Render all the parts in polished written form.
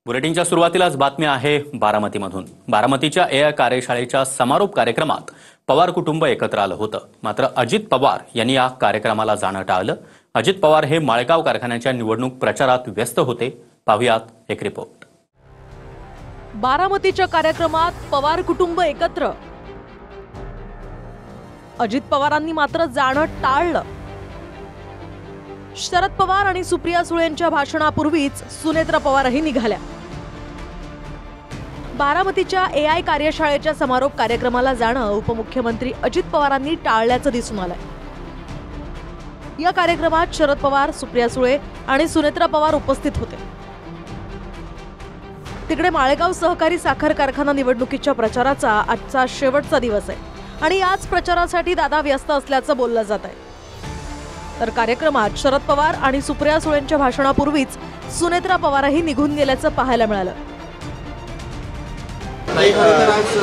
बुलेटिनच्या सुरुवातीलाच बातमी आहे बारामतीमधून। बारामतीच्या एआय कार्यशाळेच्या समारोप कार्यक्रमात पवार कुटुंब एकत्र आलं होतं। मात्र अजित पवार यांनी या कार्यक्रमाला जाणं टाळलं। अजित पवार हे माळेगाव कारखान्याच्या निवडणूक प्रचारात व्यस्त होते। पाहुयात एक रिपोर्ट। बारामतीच्या कार्यक्रमात पवार कुटुंब एकत्र, अजित पवारांनी मात्र जाणं टाळलं। शरद पवार आणि सुप्रिया सुळेंच्या भाषणापूर्वीच सुनेत्रा पवारही निघाल्या। बारामतीच्या एआय कार्यशाळेच्या समारोप कार्यक्रमाला जाणं उपमुख्यमंत्री अजित पवारांनी टाळल्याचं दिसून आलंय। या कार्यक्रमात शरद पवार, सुप्रिया सुळे आणि सुनेत्रा पवार उपस्थित होते। तिकडे माळेगाव सहकारी साखर कारखाना निवडणुकीच्या प्रचाराचा आजचा शेवटचा दिवस आहे आणि याच प्रचारासाठी दादा व्यस्त असल्याचं बोललं जात आहे। तर कार्यक्रमात शरद पवार आणि सुप्रिया सुळेंच्या भाषणापूर्वीच सुनेत्रा पवारही निघून गेल्याचं पाहायला मिळालं। आज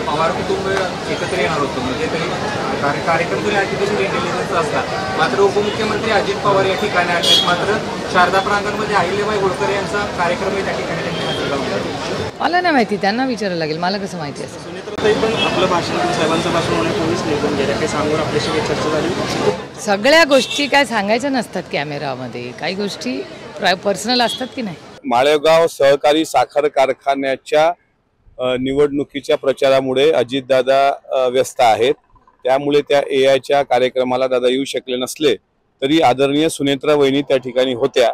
पवार कुटुंब एकत्र येणार होतं, म्हणजे तरी कार्यक्रम तरी आर्टिफिशियल इंटेलिजन्सचा असता, मात्र उपमुख्यमंत्री अजित पवार या ठिकाणी आहेत। मात्र शारदा प्रांगणमध्ये अहिल्याबाई होळकर यांचा कार्यक्रम त्या ठिकाणी मला नाही माहिती, त्यांना विचारायला लागेल, मला कसं माहिती असेल। सुनेत्राताई पण आपलं भाषण, साहेबांचं भाषण होण्यापूर्वीच निघून गेल्या, काही सांगून आपल्याशी काही चर्चा झाली? सगळ्या गोष्टी काय सांगायच्या नसतात कॅमेरामध्ये, काही गोष्टी पर्सनल असतात की नाही। माळेगाव सहकारी साखर कारखान्याच्या निवडणुकीच्या प्रचारामुळे अजितदादा व्यस्त आहेत, त्यामुळे त्या एआयच्या कार्यक्रमाला दादा येऊ शकले नसले तरी आदरणीय सुनेत्रा वहिनी त्या ठिकाणी होत्या।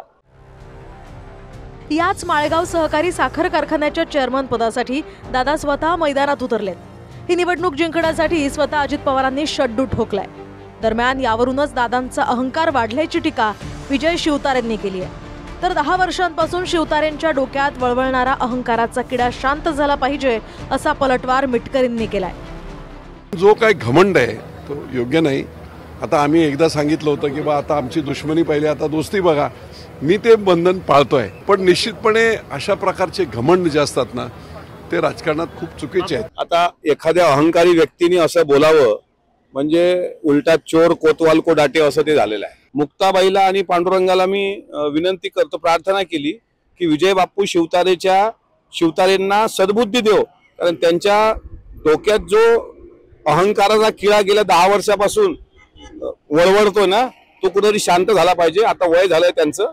याच माळेगाव सहकारी साखर कारखान्याच्या चेअरमन पदासाठी दादा स्वतः मैदानात उतरलेत। ही निवडणूक जिंकण्यासाठी स्वतः अजित पवारांनी शड्डू ठोकलाय। दरम्यान यावरूनच दादांचा अहंकार वाढल्याची टीका विजय शिवतारेंनी केली आहे। तर 10 वर्षांपासून शिवतारेंच्या डोक्यात वळवळणारा अहंकाराचा किडा शांत झाला पाहिजे असा पलटवार मिटकरींनी केलाय। जो काही घमंड आहे तो योग्य नाही। आता आम्ही एकदा सांगितलं होतं की बा आता आमची दुश्मनी पाहिली, आता दोस्ती बघा। मी ते बंधन पाळतोय, पण निश्चितपणे अशा प्रकारचे घमंड जे असतात ना ते राजकारणात खूप चुकीचे आहेत। आता एखाद्या अहंकारी व्यक्तीने असं बोलावं म्हणजे उलटा चोर कोतवाल को डाटे असं ते झालेलं आहे। मुक्ताबाईला आणि पांडुरंगाला मी विनंती करतो, प्रार्थना केली की विजय बापू शिवतारेंना सद्बुद्धी देव, कारण त्यांच्या डोक्यात जो अहंकाराचा किडा गेल्या 10 वर्षापासून वळवळतो ना तो कुठेतरी शांत झाला पाहिजे। आता वय झालंय त्यांचं।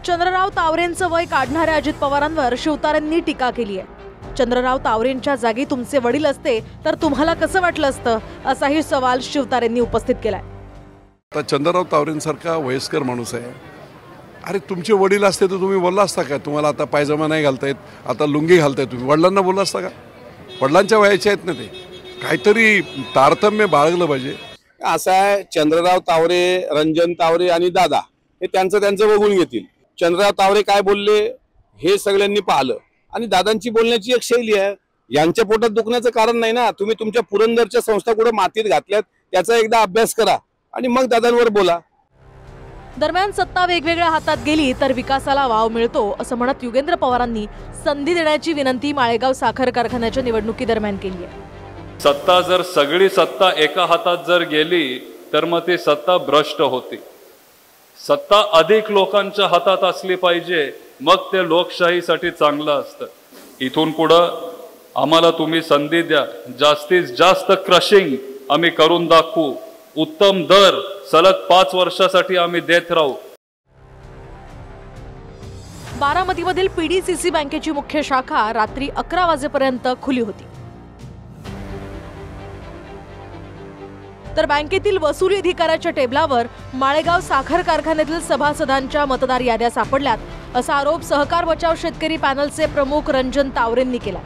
चंद्रराव तावरेंचं वय काढणाऱ्या अजित पवारांवर शिवतारेंनी टीका केली आहे। चंद्रराव तावरेंच्या जागी तुमचे वडील असते तर तुम्हाला कसं वाटलं असतं, असाही सवाल शिवतारेंनी उपस्थित केलाय। आता चंद्रराव तावरेंसारखा वयस्कर माणूस आहे, अरे तुमचे वडील असते तर तुम्ही बोलला असता का? तुम्हाला आता पायजमा नाही घालता येत, आता लुंगी घालताय, तुम्ही वडिलांना बोलला असता का? वडिलांच्या वयाचे आहेत ना ते, काहीतरी तारतम्य बाळगलं पाहिजे। असं आहे, चंद्रराव तावरे, रंजन तावरे आणि दादा हे त्यांचं बघून घेतील। चंद्रराव तावरे काय बोलले हे सगळ्यांनी पाहिलं आणि दादांची बोलण्याची एक शैली आहे। यांच्या पोटात दुखण्याचं कारण नाही ना, तुम्ही तुमच्या पुरंदरच्या संस्था कुठे मातीत घातल्यात त्याचा एकदा अभ्यास करा आणि मग दादांवर बोला। दरम्यान सत्ता वेगवेगळ्या हातात गेली तर विकासाला वाव मिळतो असं म्हणत युगेंद्र पवारांनी संधी देण्याची विनंती माळेगाव साखर कारखान्याच्या निवडणुकीदरम्यान केली आहे। सत्ता जर सगळी सत्ता एका हातात जर गेली तर मग ती सत्ता भ्रष्ट होती। सत्ता अधिक लोकांच्या हातात असली पाहिजे, मग ते लोकशाहीसाठी चांगलं असतं। इथून पुढं आम्हाला तुम्ही संधी द्या, जास्तीत जास्त क्रशिंग आम्ही करून दाखवू, उत्तम दर सलग 5 वर्षासाठी आम्ही देत राहू। बारामतीमधील पीडीसीसी बँकेची मुख्य शाखा रात्री 11 वाजेपर्यंत खुली होती। तर बँकेतील वसुली अधिकाऱ्याच्या टेबलावर माळेगाव साखर कारखान्यातील सभासदांच्या मतदार याद्या सापडल्यात असा आरोप सहकार बचाव शेतकरी पॅनलचे प्रमुख रंजन तावरेंनी केला।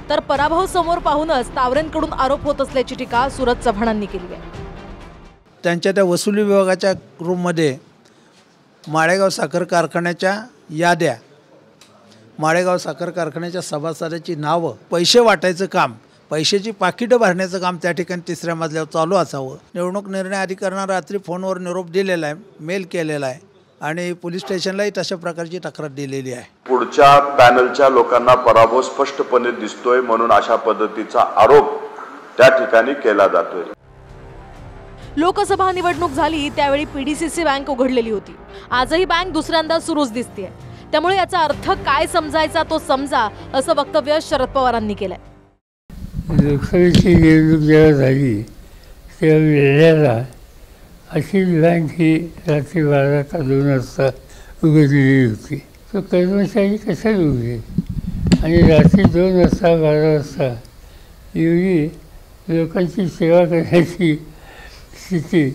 तर पराभव समोर पाहूनच तावरेंकडून आरोप होत असल्याची टीका सुरज चव्हाणांनी केली आहे। त्यांच्या त्या वसुली विभागाच्या रूममध्ये माळेगाव साखर कारखान्याच्या याद्या, माळेगाव साखर कारखान्याच्या सभासदांची नावं, पैसे वाटायचं काम, पैशाची पाकिटं भरण्याचं काम त्या ठिकाणी 3ऱ्या मजल्यावर चालू असावं। निवडणूक निर्णय अधिकाऱ्यांना रात्री फोनवर निरोप दिलेला आहे, मेल केलेला आहे आणि पोलीस स्टेशनलाही तशा प्रकारची तक्रार दिलेली आहे। पुढच्या पॅनलच्या लोकांना पराभव स्पष्टपणे दिसतोय म्हणून अशा पद्धतीचा आरोप त्या ठिकाणी केला जातोय। लोकसभा निवडणूक झाली त्यावेळी पीडीसीसी बँक उघडलेली होती। आजही बँक दुसऱ्यांदा सुरूच दिसते। त्यामुळे याचा अर्थ काय समजायचा तो समजा, असं वक्तव्य शरद पवारांनी केलंय. लोकसभेची निवडणूक जेव्हा झाली तेव्हा वेळेला अशीच बँक ही रात्री 12 का 2 वाजता उघडलेली होती. तो कर्मचारी कशाला उघडे आणि रात्री 2 वाजता 12 वाजता एवढी लोकांची सेवा करण्याची स्थिती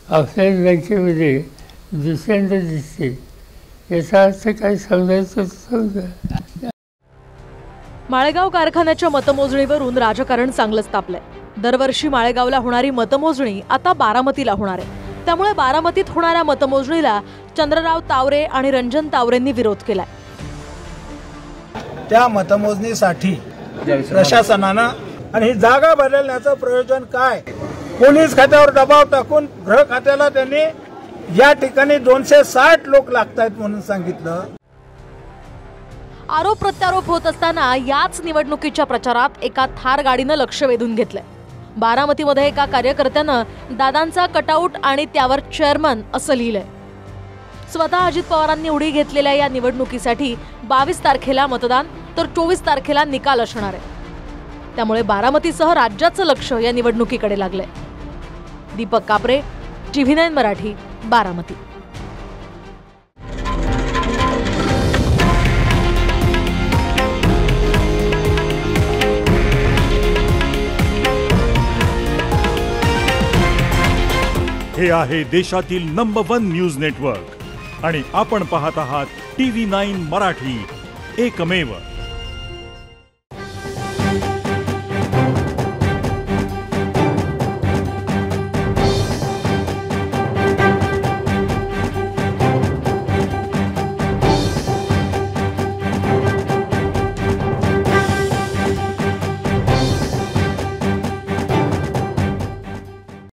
आपल्याच बँकेमध्ये दुसऱ्यांदा दिसते. याचा अर्थ काय समजायचं समजा. माळेगाव कारखान्याच्या मतमोजणीवरून राजकारण चांगलंच तापलंय. दरवर्षी माळेगावला होणारी मतमोजणी आता बारामतीला होणार आहे. त्यामुळे बारामतीत होणाऱ्या मतमोजणीला चंद्रराव तावरे आणि रंजन तावरेंनी विरोध केलाय. त्या मतमोजणीसाठी प्रशासनानं आणि ही जागा बदलण्याचं प्रयोजन काय? पोलीस खात्यावर दबाव टाकून गृह खात्याला त्यांनी या ठिकाणी 260 लोक लागतायत म्हणून सांगितलं. आरोप प्रत्यारोप होत असताना याच निवडणुकीच्या प्रचारात एका थार गाडीनं लक्ष वेधून घेतलंय. बारामतीमध्ये एका कार्यकर्त्यानं दादांचा कटआउट आणि त्यावर चेअरमन असं लिहिलंय. स्वतः अजित पवारांनी उडी घेतलेल्या या निवडणुकीसाठी 22 तारखेला मतदान तर 24 तारखेला निकाल असणार आहे. त्यामुळे बारामतीसह राज्याचं लक्ष या निवडणुकीकडे लागलंय. दीपक कापरे, TV9 मराठी, बारामती. हे आहे देशातील नंबर 1 न्यूज नेटवर्क आणि आपण पाहत आहात TV9 मराठी, एकमेव.